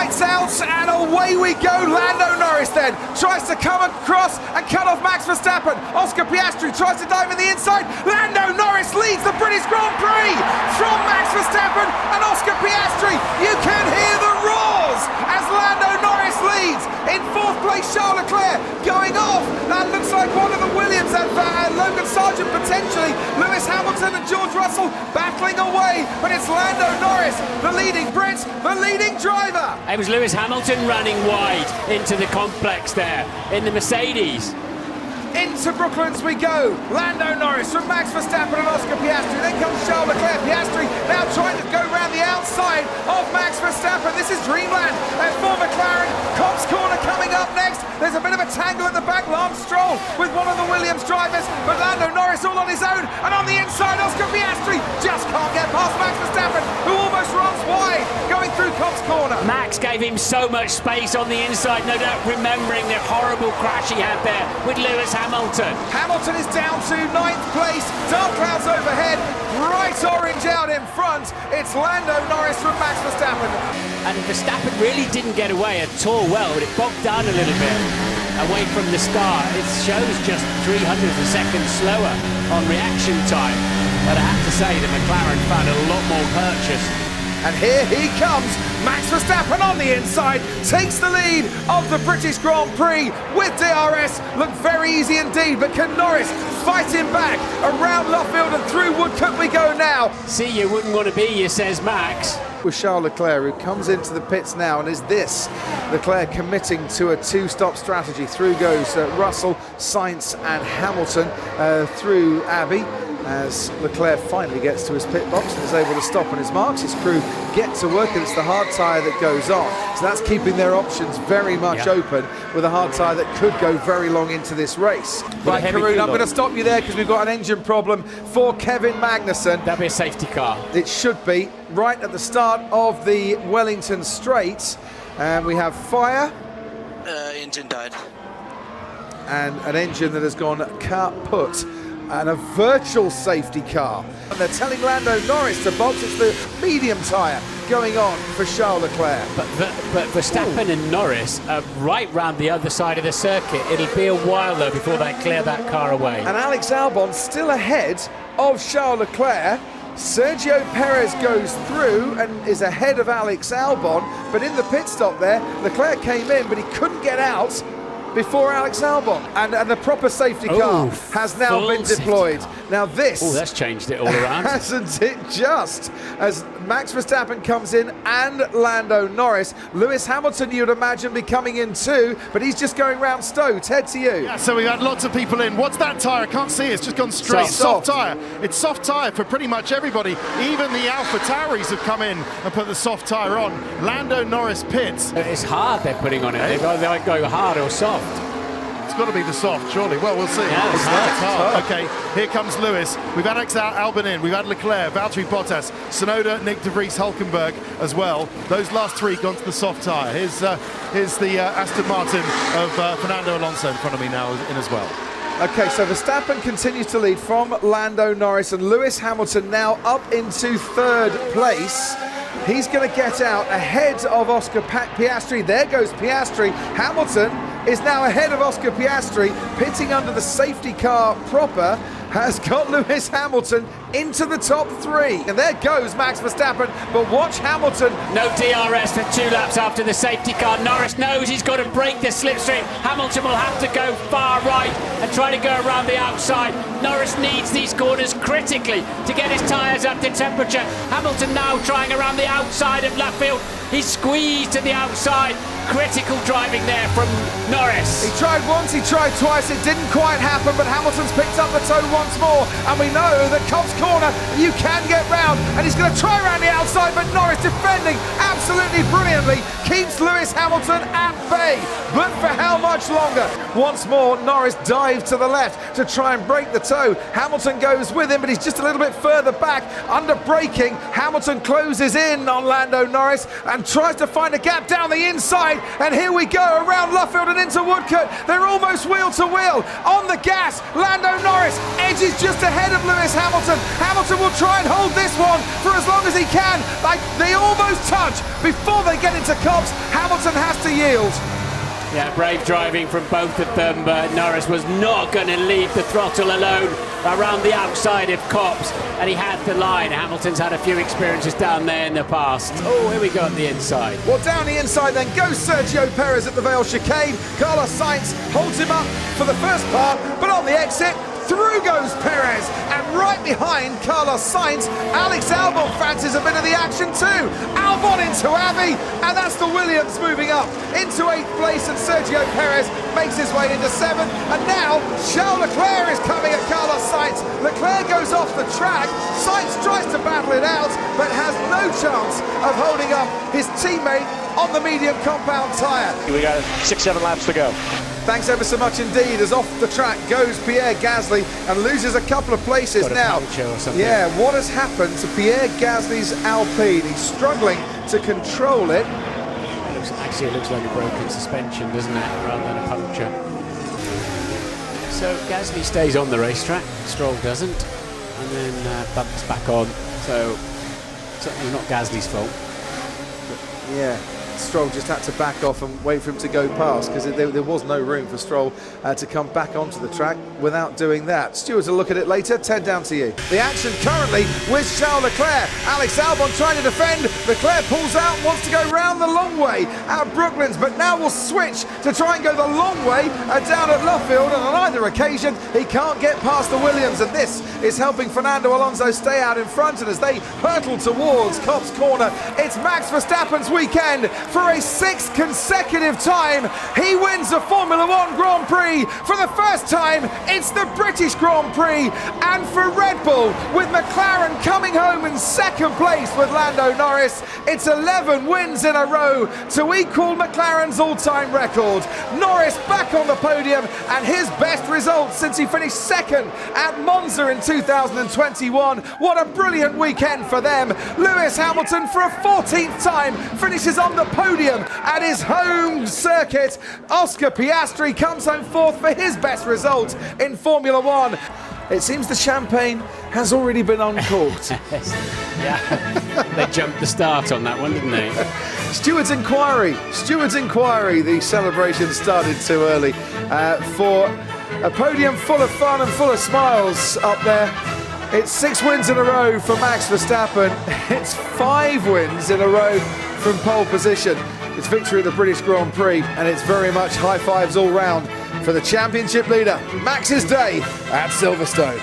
lights out, and away we go. Lando Norris then tries to come across and cut off Max Verstappen. Oscar Piastri tries to dive in the inside. Lando Norris leads the British Grand Prix from Max Verstappen and Oscar Piastri. You can hear the roars as Lando Norris leads. In fourth place, Charles Leclerc going off. That looks like one of the Williams and Logan Sargent potentially. Lewis Hamilton and George Russell battling away, but it's Lando Norris, the leading Brit, the leading driver. It was Lewis Hamilton running wide into the complex there in the Mercedes. Into Brooklands we go. Lando Norris from Max Verstappen and Oscar Piastri. Then comes Charles Leclerc. Piastri now trying to go around the outside of Max Verstappen. This is Dreamland for McLaren. Cops Corner coming up next. There's a bit of a tangle at the back. Lance Stroll with one of the Williams drivers, but Lando Norris all on his own. And on the inside, Oscar Piastri just can't get past Max Verstappen, who almost runs wide going through Cops Corner. Max gave him so much space on the inside, no doubt remembering the horrible crash he had there with Lewis Hamilton. Hamilton is down to 9th place. Dark clouds overhead, bright orange out in front. It's Lando Norris from Max Verstappen. And Verstappen really didn't get away at all well, but it bogged down a little bit away from the start. It shows just 300 a second slower on reaction time. But I have to say the McLaren found a lot more purchase. And here he comes, Max Verstappen on the inside, takes the lead of the British Grand Prix with DRS. Looked very easy indeed, but can Norris fight him back? Around Luffield and through Woodcote we go now. See, you wouldn't want to be you, says Max. With Charles Leclerc, who comes into the pits now, and is this Leclerc committing to a two-stop strategy? Through goes Russell, Sainz and Hamilton through Abbey, as Leclerc finally gets to his pit box and is able to stop on his marks. His crew get to work, and it's the hard tyre that goes on. So that's keeping their options very much open with a hard tyre that could go very long into this race. Right, Karun, I'm going to stop you there because we've got an engine problem for Kevin Magnussen. That'll be a safety car. It should be, right at the start of the Wellington Straight. And we have fire. Engine died. And an engine that has gone kaput. And a virtual safety car. And they're telling Lando Norris to box. It's the medium tyre going on for Charles Leclerc. But Verstappen and Norris are right round the other side of the circuit. It'll be a while though before they clear that car away. And Alex Albon still ahead of Charles Leclerc. Sergio Perez goes through and is ahead of Alex Albon, but in the pit stop there, Leclerc came in, but he couldn't get out before Alex Albon, and the proper safety car has now been deployed. Now this... that's changed it all around. Hasn't it just? As Max Verstappen comes in and Lando Norris. Lewis Hamilton, you'd imagine, be coming in too, but he's just going round Stowe. Ted, to you. Yeah, so we've had lots of people in. What's that tyre? I can't see. It's just gone straight. Soft tyre. It's soft tyre for pretty much everybody. Even the AlphaTauris have come in and put the soft tyre on. Lando Norris pits. It's hard they're putting on it. They're going hard or soft. It's got to be the soft, surely. Well, we'll see. Yeah, it's hard. Okay, here comes Lewis. We've had Alex Albon in. We've had Leclerc, Valtteri Bottas, Tsunoda, Nick de Vries, Hulkenberg as well. Those last three gone to the soft tyre. Here's the Aston Martin of Fernando Alonso in front of me now in as well. Okay, so Verstappen continues to lead from Lando Norris, and Lewis Hamilton now up into third place. He's going to get out ahead of Oscar Piastri. There goes Piastri. Hamilton is now ahead of Oscar Piastri, pitting under the safety car proper, has got Lewis Hamilton into the top three. And there goes Max Verstappen, but watch Hamilton. No DRS for 2 laps after the safety car. Norris knows he's got to break the slipstream. Hamilton will have to go far right and try to go around the outside. Norris needs these corners critically to get his tyres up to temperature. Hamilton now trying around the outside of Luffield. He's squeezed to the outside. Critical driving there from Norris. He tried once, he tried twice, it didn't quite happen, but Hamilton's picked up the toe once more, and we know that Cobb's Corner, you can get round, and he's going to try around the outside, but Norris defending absolutely brilliantly, keeps Lewis Hamilton at bay, but for how much longer? Once more, Norris dives to the left to try and break the toe. Hamilton goes with him, but he's just a little bit further back, under braking. Hamilton closes in on Lando Norris and tries to find a gap down the inside. And here we go around Luffield and into Woodcote. They're almost wheel to wheel on the gas. Lando Norris edges just ahead of Lewis Hamilton. Hamilton will try and hold this one for as long as he can. Like, they almost touch before they get into Copse. Hamilton has to yield. Yeah, brave driving from both of them, but Norris was not going to leave the throttle alone around the outside of Copse, and he had the line. Hamilton's had a few experiences down there in the past. Oh, here we go on the inside. Well, down the inside then goes Sergio Perez at the Vale chicane. Carlos Sainz holds him up for the first part, but on the exit, through goes Perez, and right behind Carlos Sainz, Alex Albon fancies a bit of the action too. Albon into Avi, and that's the Williams moving up into 8th place, and Sergio Perez makes his way into 7th, and now Charles Leclerc is coming at Carlos Sainz. Leclerc goes off the track, Sainz tries to battle it out, but has no chance of holding up his teammate on the medium compound tyre. We got 6-7 laps to go. Thanks ever so much indeed, as off the track goes Pierre Gasly and loses a couple of places now. Yeah, what has happened to Pierre Gasly's Alpine? He's struggling to control it. It looks like a broken suspension, doesn't it, rather than a puncture. So Gasly stays on the racetrack, Stroll doesn't, and then bumps back on. So certainly not Gasly's fault. Yeah. Stroll just had to back off and wait for him to go past, because there was no room for Stroll to come back onto the track without doing that. Stewards will look at it later. Ted, down to you. The action currently with Charles Leclerc. Alex Albon trying to defend. Leclerc pulls out, wants to go round the long way out of Brooklands, but now will switch to try and go the long way down at Luffield, and on either occasion he can't get past the Williams, and this is helping Fernando Alonso stay out in front, and as they hurtle towards Copse Corner, it's Max Verstappen's weekend. For a 6th consecutive time, he wins a Formula 1 Grand Prix. For the first time, it's the British Grand Prix. And for Red Bull, with McLaren coming home in 2nd place with Lando Norris, it's 11 wins in a row to equal McLaren's all-time record. Norris back on the podium, and his best result since he finished 2nd at Monza in 2021. What a brilliant weekend for them. Lewis Hamilton, for a 14th time, finishes on the podium at his home circuit. Oscar Piastri comes home 4th for his best result in Formula 1. It seems the champagne has already been uncorked. Yeah, they jumped the start on that one, didn't they? Steward's inquiry. The celebration started too early for a podium full of fun and full of smiles up there. It's 6 wins in a row for Max Verstappen. It's 5 wins in a row from pole position. It's victory at the British Grand Prix, and it's very much high fives all round for the championship leader, Max's day at Silverstone.